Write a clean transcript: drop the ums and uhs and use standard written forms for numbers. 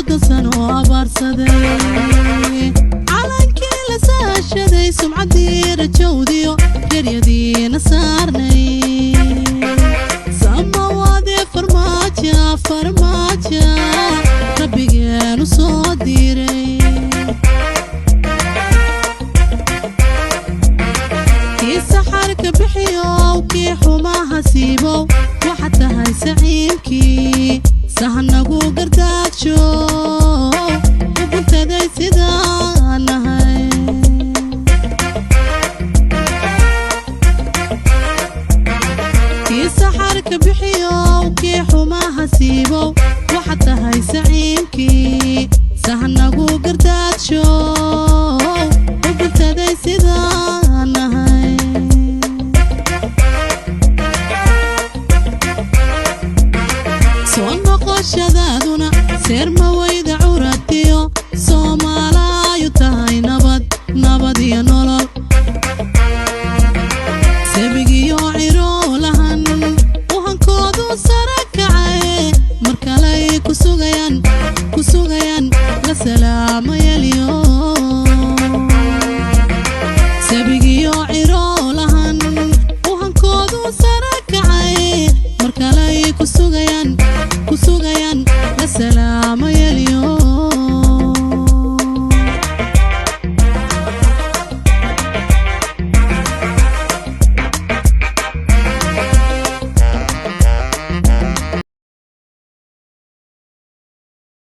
soddon sano abaarsaday calankii la saashaday sumcaddii rajowdiyo geryadiina saarnay samawaadee farmaajo farmaajo rabbigeenu soo diray kii saxarka bixiyow kii xumaha siibow waxaad tahay saciibkii sahanagu gardaajo ubuntaday sidaan nahay kii saxarka bixiyow kii xumaha siibow waxaad tahay saciibkii sahanagu gardaajo ubuntaday sidaan nahay soo noqoshadaaduna seer ma way